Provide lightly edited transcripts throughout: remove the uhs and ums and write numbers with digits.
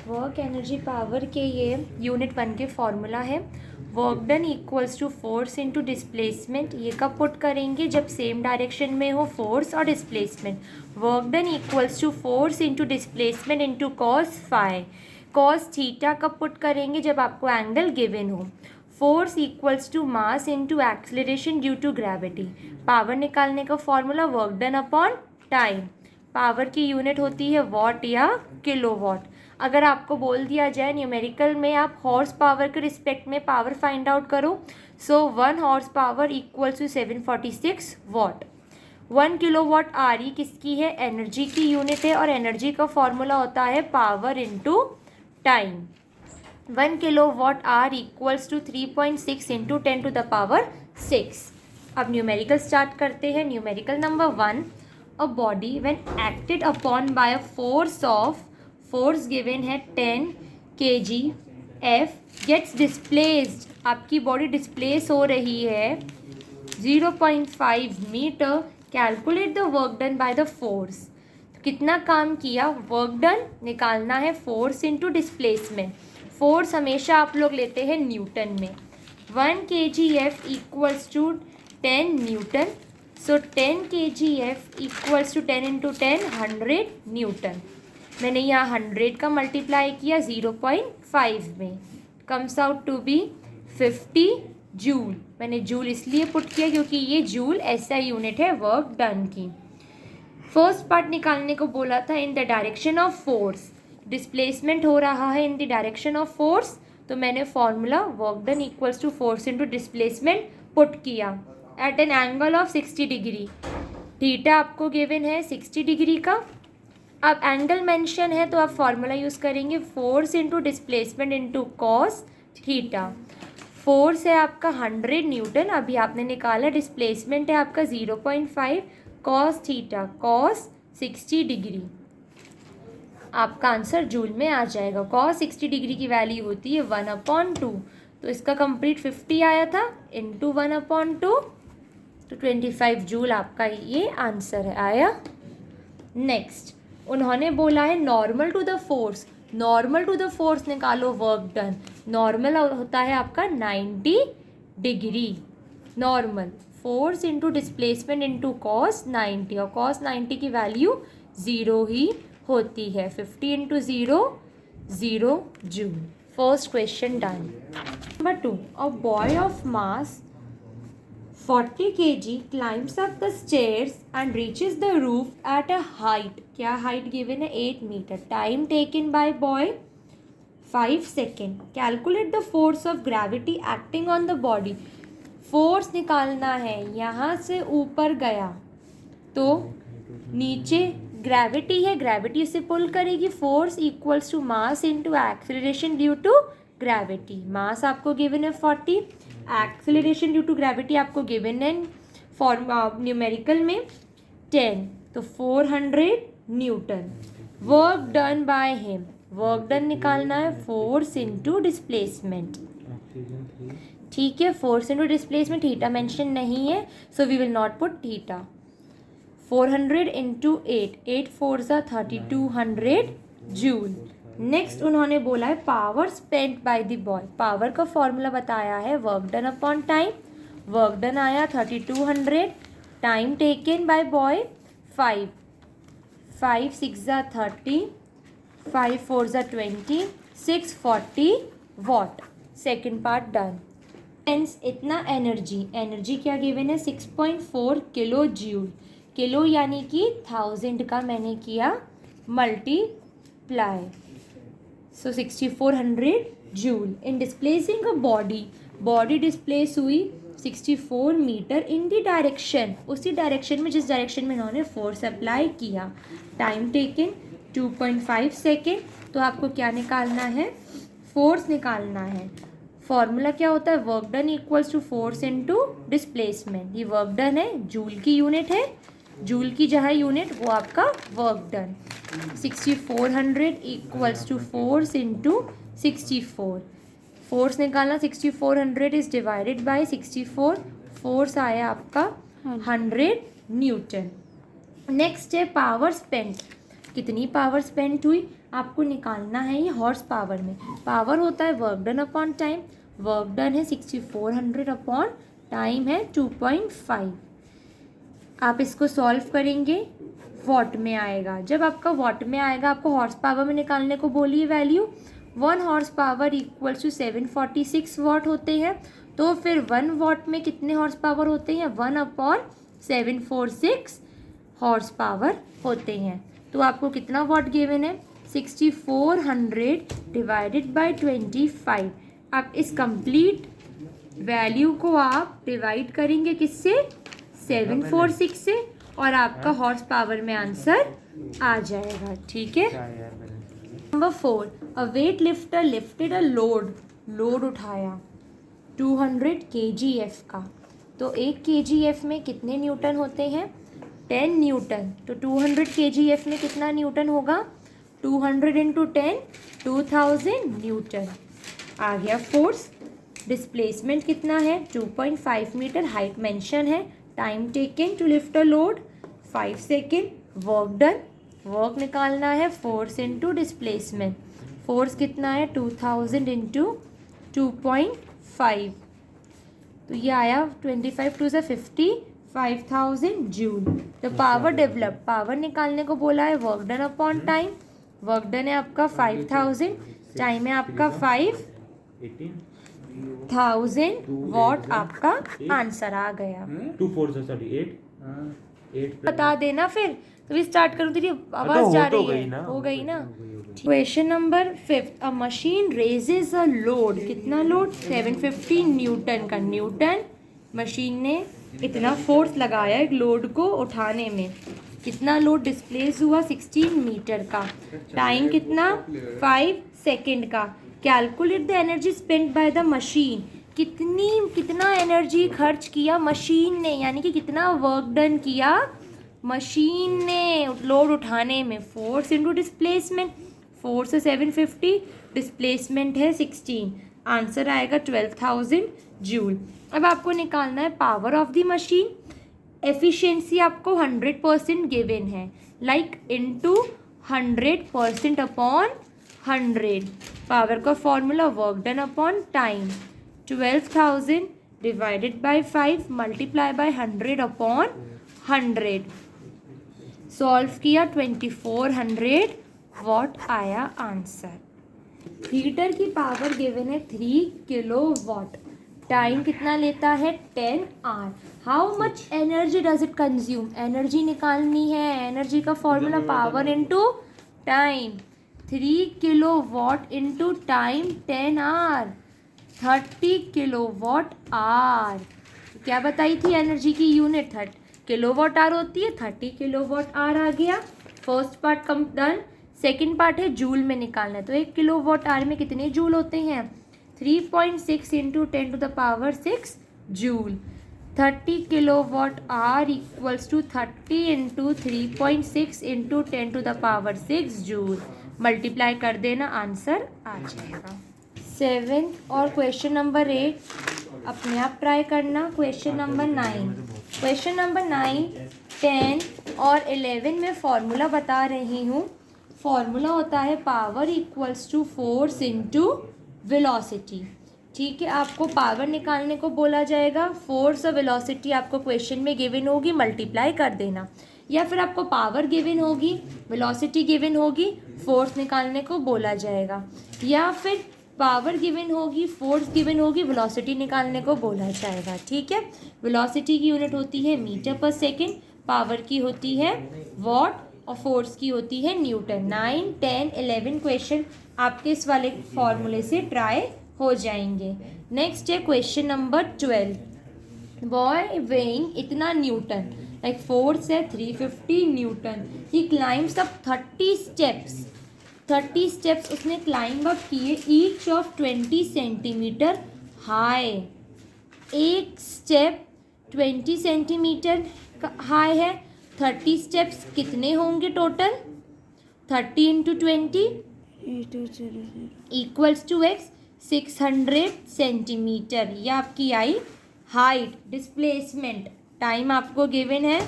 Work energy power के ये unit 1 के फॉर्मूला है। Work done equals to force into displacement. ये कब पुट करेंगे? जब सेम डायरेक्शन में हो फोर्स और displacement. Work done equals to force into displacement into cos phi. Cos theta कब पुट करेंगे? जब आपको एंगल गिवन हो। Force equals to mass into acceleration due to gravity. Power निकालने का formula work done upon time. Power की unit होती है वॉट या किलोवाट। अगर आपको बोल दिया जाए न्यूमेरिकल में आप हॉर्स पावर के रिस्पेक्ट में पावर फाइंड आउट करो, so 1 horsepower equals to 746 watt. 1 kilowatt RE किसकी है? एनर्जी की यूनिट है और एनर्जी का फॉर्मूला होता है power into time. 1 kilowatt R equals to 3.6 into 10 to the power 6। अब न्यूमेरिकल स्टार्ट करते हैं। Numerical number 1, a body when acted upon by a force of, force given है 10 kg F गेट्स डिस्प्लेस्ड। आपकी body displace हो रही है 0.5 metre. Calculate the work done by the force. कितना काम किया? वर्क डन निकालना है फोर्स इनटू डिस्प्लेसमेंट। फोर्स हमेशा आप लोग लेते हैं न्यूटन में। 1 kg F equals to 10 newton. So 10 kg F equals to 10 into 10 100 newton. मैंने यहाँ 100 का मल्टीप्लाई किया 0.5 में, comes out to be 50 joule. मैंने जूल इसलिए पुट किया क्योंकि ये जूल ऐसा यूनिट है वर्क डन की। फर्स्ट पार्ट निकालने को बोला था in the direction of force. Displacement हो रहा है in the direction of force, तो मैंने formula work done equals to force into displacement put किया at an angle of 60 degree. Theta आपको गिवन है 60 डिग्री का। अब एंगल मेंशन है तो आप फॉर्मूला यूज़ करेंगे force into displacement into cos theta. Force है आपका 100 न्यूटन, अभी आपने निकाला। डिस्प्लेसमेंट है आपका 0.5 कॉस थीटा, कॉस 60 डिग्री। आपका आंसर जूल में आ जाएगा। कॉस 60 डिग्री की वैल्यू होती है 1/2, तो इसका कंप्लीट 50 आया था इंटू 1/2, तो 25 जूल आपका ये आंसर है आया। नेक्स्ट उन्होंने बोला है normal to the force. Normal to the force निकालो वर्क डन। नॉर्मल होता है आपका 90 degree. Normal force into displacement into cos 90, और कॉस 90 की वैल्यू 0 ही होती है। 50 into 0 0 joule. First question done. Number 2, a boy of mass 40 kg climbs up the stairs and reaches the roof at a height. क्या height given है? 8 meter. Time taken by boy 5 seconds. Calculate the force of gravity acting on the body. Force निकालना है। यहाँ से ऊपर गया तो नीचे ग्रेविटी है, ग्रेविटी से पुल करेगी। Force equals to mass into acceleration due to gravity. Mass आपको गिवन है 40, एक्सेलरेशन ड्यू टू ग्रेविटी आपको गिवन है न्यूमेरिकल में 10, तो 400 newton. Work done by him. Work done निकालना है फोर्स इनटू डिस्प्लेसमेंट। ठीक है, force into displacement theta mention नहीं है, so we will not put theta. 400 into 8, 8 4 ज़ा 3200 जूल। नेक्स्ट उन्होंने बोला है power spent by the boy. Power का फॉर्मूला बताया है work done upon time. Work done आया 3200, टाइम टेकन बाय बॉय 5, 5 6 ज़ा 30, 5 4 ज़ा 20, 640 what. Second part done. Hence इतना एनर्जी, एनर्जी क्या गिवन है? 6.4 किलो जूल। किलो यानी कि 1000 का मैंने किया multiply, so 6400 joule. In displacing a body, body displace हुई 64 मीटर इन दी डायरेक्शन, उसी डायरेक्शन में जिस डायरेक्शन में इन्होंने फोर्स अप्लाई किया। Time taken 2.5 second. तो आपको क्या निकालना है? फोर्स निकालना है। फॉर्मूला क्या होता है? Work done equals to force into displacement. ये वर्क डन है, जूल की यूनिट है। जूल की जहाँ यूनिट वो आपका work done. 6400 equals to force into 64। फोर्स निकालना 6400 इज डिवाइडेड बाय 64। फोर्स आया आपका 100 न्यूटन। नेक्स्ट है पावर स्पेंट। कितनी पावर स्पेंड हुई आपको निकालना है ये हॉर्स पावर में। पावर होता है work done upon time, work done है 6400 अपॉन टाइम है 2.5। आप इसको सॉल्व करेंगे वॉट में आएगा। जब आपका वॉट में आएगा आपको हॉर्स पावर में निकालने को बोलिए value. 1 horsepower equals to 746 watt होते हैं। तो फिर 1 वॉट में कितने हॉर्स पावर होते हैं? 1/746 हॉर्स पावर होते हैं। तो आपको कितना वॉट गिवन है? 6400 डिवाइडेड बाय 25। आप इस कंप्लीट वैल्यू को आप डिवाइड करेंगे किससे? 746 से, और आपका हॉर्स पावर में आंसर आ जाएगा। ठीक है। Number 4, a weight lifter lifted a load उठाया 200 kgf का। तो 1 kgf में कितने न्यूटन होते हैं? 10 न्यूटन। तो 200 kgf में कितना न्यूटन होगा? 200 इंटू 10 2000 न्यूटन। आ गया फोर्स। डिस्प्लेसमेंट कितना है? 2.5 मीटर। हाइट मेंशन है। Time taken to lift a load 5 second. Work done, work निकालना है फोर्स इंटू डिस्प्लेसमेंट। फोर्स कितना है? 2000 इंटू 2.5। तो ये आया 25 टू से 50, 5000 जूल। तो पावर डेवलप, पावर निकालने को बोला है work done upon time. Work done है आपका 5000, टाइम है आपका 5000 वॉट। आपका आंसर आ गया। 2 4 8 बता देना फिर। तो भी स्टार्ट करूँ, तेरी आवाज जा रही है। हो गई ना। Question number 5, a machine raises a load. कितना लोड? 750 न्यूटन का। न्यूटन मशीन ने इतना फोर्स लगाया एक लोड को उठाने में। कितना लोड डिस्प्लेस हुआ? 16 मीटर का। टाइम कितना? 5 सेकेंड का। Calculate the energy spent by the machine. कितना एनर्जी खर्च किया मशीन ने, यानी कि कितना वर्क डन किया मशीन ने लोड उठाने में। Force into displacement. फोर्स है 750, डिस्प्लेसमेंट है 16। आंसर आएगा 12000 जूल। अब आपको निकालना है power of the machine. Efficiency आपको 100% गिवन है, लाइक इंटू 100% अपॉन 100। पावर का formula work done upon time. 12000 divided by 5 multiply by 100 upon 100। Solve किया 2400 वॉट आया आंसर। हीटर की पावर गिवन है 3 किलोवाट। टाइम कितना लेता है? 10 hour. How much energy does it consume? Energy निकालनी है। एनर्जी का formula power into time. 3 kilowatt into time 10 hour, 30 kilowatt hour. क्या बताई थी एनर्जी की यूनिट? किलोवाट आवर होती है। 30 किलोवाट आवर आ गया। फर्स्ट पार्ट कम डन। सेकेंड पार्ट है जूल में निकालना है। तो 1 किलोवाट आवर में कितने जूल होते हैं? 3.6 into 10 to the power 6 joule. 30 kilowatt hour equals to 30 into 3.6 into 10 to the power 6 joule. Multiply कर देना, आंसर आ जाएगा। 7 और क्वेश्चन नंबर 8 अपने आप ट्राई करना। क्वेश्चन नंबर 9, क्वेश्चन नंबर 9, 10 और 11 में फॉर्मूला बता रही हूँ। फॉर्मूला होता है power equals to force into velocity. ठीक है, आपको पावर निकालने को बोला जाएगा। फोर्स और वेलोसिटी आपको क्वेश्चन में गिवन होगी, मल्टीप्लाई कर देना। या फिर आपको पावर गिवन होगी, वेलोसिटी गिवन होगी, फोर्स निकालने को बोला जाएगा। या फिर पावर गिवन होगी, फोर्स गिवन होगी, वेलोसिटी निकालने को बोला जाएगा। ठीक है, वेलोसिटी की यूनिट होती है मीटर पर सेकेंड, पावर की होती है वॉट और फोर्स की होती है न्यूटन। 9, 10, 11 क्वेश्चन आपके इस वाले फॉर्मूले से ट्राई हो जाएंगे। नेक्स्ट है क्वेश्चन नंबर 12, बॉय वेइंग इतना न्यूटन, लाइक फोर्स है 350 newton. He climbs up 30 steps उसने क्लाइंब अप किए, ईच ऑफ 20 सेंटीमीटर हाई। एक स्टेप 20 सेंटीमीटर हाई है। 30 स्टेप्स कितने होंगे total? 30 into 20 equals to X 600 centimetre. ये आपकी आई हाइट। डिस्प्लेसमेंट टाइम आपको गिवन है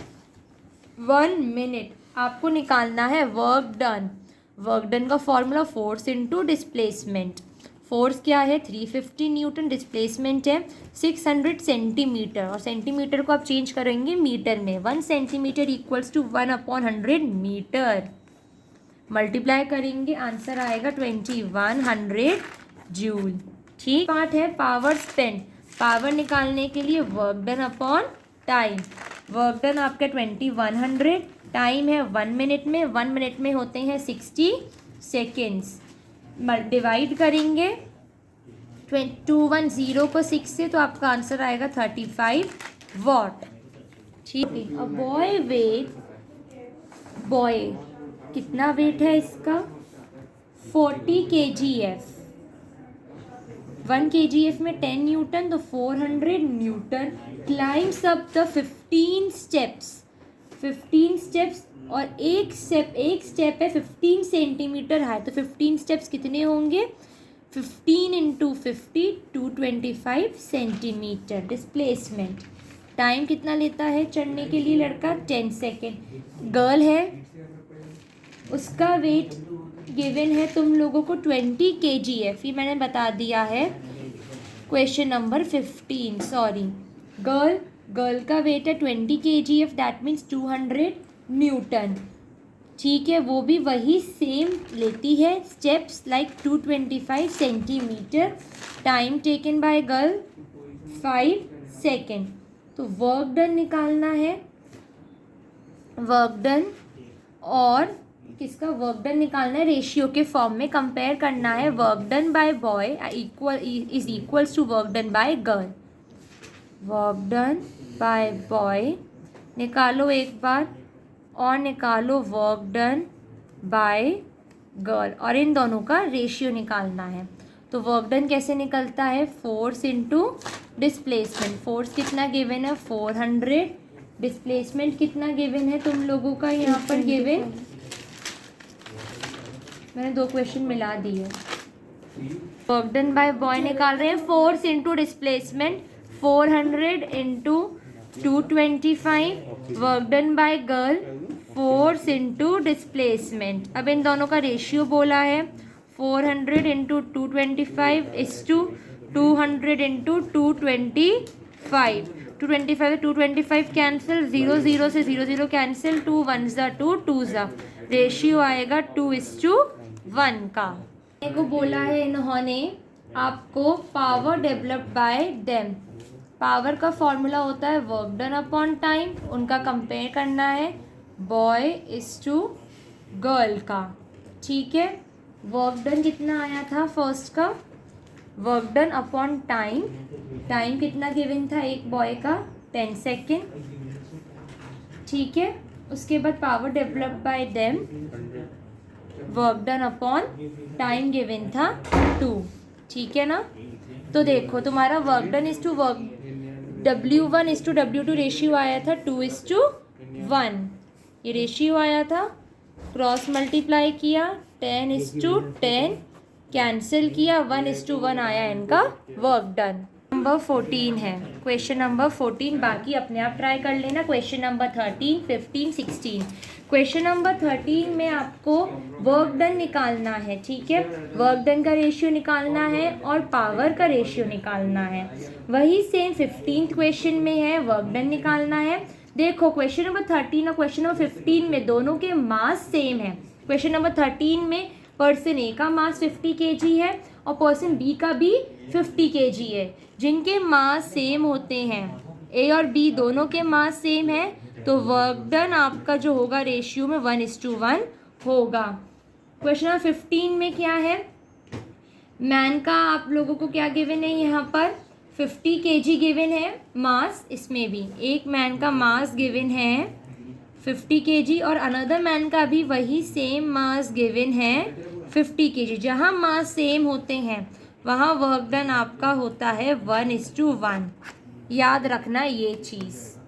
1 मिनट। आपको निकालना है वर्क डन। वर्क डन का formula force into displacement. Force क्या है 350 न्यूटन, डिस्प्लेसमेंट है 600 सेंटीमीटर, और सेंटीमीटर को आप चेंज करेंगे मीटर में। 1 centimetre equals to 1/100 metre. Multiply करेंगे, आंसर आएगा 2100 जूल। ठीक, पार्ट है पावर स्पेंड। पावर निकालने के लिए work done upon time. Work done आपका 2100, टाइम है 1 मिनट में, 1 मिनट में होते हैं 60 सेकेंड्स। डिवाइड करेंगे 210 को 6 से, तो आपका आंसर आएगा 35 वॉट। ठीक है, अब बॉय कितना वेट है इसका 40 kgf। 1 kgf में 10 न्यूटन, तो 400 Newton. Climbs up the 15 steps, और एक स्टेप है 15 सेंटीमीटर हाई, तो 15 स्टेप्स कितने होंगे 15 इंटू 50 225 सेंटीमीटर। डिस्प्लेसमेंट टाइम कितना लेता है चढ़ने के लिए लड़का 10 सेकेंड। गर्ल है, उसका वेट गिवन है तुम लोगों को 20 kgf, ये मैंने बता दिया है क्वेश्चन नंबर 15। सॉरी, गर्ल का वेट है 20 kgf, दैट मीन्स 200 न्यूटन। ठीक है, वो भी वही सेम लेती है steps like 225 centimetre. Time taken by girl 5 second. तो वर्क डन निकालना है, वर्क डन और किसका वर्क डन निकालना है रेशियो के फॉर्म में कंपेयर करना है। Work done by boy is equals to work done by girl. Work done by boy निकालो एक बार, और निकालो वर्क डन बाय गर्ल, और इन दोनों का रेशियो निकालना है। तो वर्क डन कैसे निकलता है फोर्स इंटू डिस्प्लेसमेंट। फोर्स कितना गिवन है 400, डिस्प्लेसमेंट कितना गिवन है तुम लोगों का यहाँ पर गिवन, मैंने 2 क्वेश्चन मिला दिए। वर्क डन बाय बॉय निकाल रहे हैं force into displacement, 400 into 225। Work done by girl force into displacement. अब इन दोनों का रेशियो बोला है 400 into 225 is to 200 into 225। 225 cancel, 0 से 0 कैंसिल, 2 1 2 2 रेशियो आएगा 2:1 का। को बोला है इन्होंने आपको power developed by them. Power का फॉर्मूला होता है वर्क डन अपॉन टाइम, उनका कंपेयर करना है बॉय इज टू गर्ल का। ठीक है, वर्क डन कितना आया था फर्स्ट का, work done upon time, time कितना गिवन था एक बॉय का 10 सेकेंड। ठीक है, उसके बाद power developed by them, work done upon time given था 2। ठीक है ना, तो देखो तुम्हारा work done is to work W1 is to W2 ratio आया था 2:1, ये रेशियो आया था। क्रॉस मल्टीप्लाई किया 10:10 कैंसिल किया, 1:1 आया इनका वर्क डन। नंबर 14 है, क्वेश्चन नंबर 14, बाकी अपने आप ट्राई कर लेना। Question number 13, 15, 16। क्वेश्चन नंबर 13 में आपको वर्क डन निकालना है। ठीक है, वर्क डन का रेशियो निकालना है और पावर का रेशियो निकालना है। वही सेम 15th क्वेश्चन में है, वर्क डन निकालना है। देखो क्वेश्चन नंबर 13 और क्वेश्चन नंबर 15 में दोनों के मास सेम है। क्वेश्चन नंबर 13 में पर्सन ए का मास 50 kg है और पर्सन बी का भी 50 kg है। जिनके मास सेम होते हैं, ए और बी दोनों के मास सेम है, तो वर्क डन आपका जो होगा रेशियो में 1:1 होगा। क्वेश्चन नंबर 15 में क्या है, मैन का आप लोगों को क्या गिवन है, यहाँ पर 50 kg गिवन है मास। इसमें भी एक मैन का मास गिवन है 50 kg और अनदर मैन का भी वही सेम मास गिवन है 50 kg। जहाँ मास सेम होते हैं वहाँ वर्क डन आपका होता है 1:1। याद रखना ये चीज़।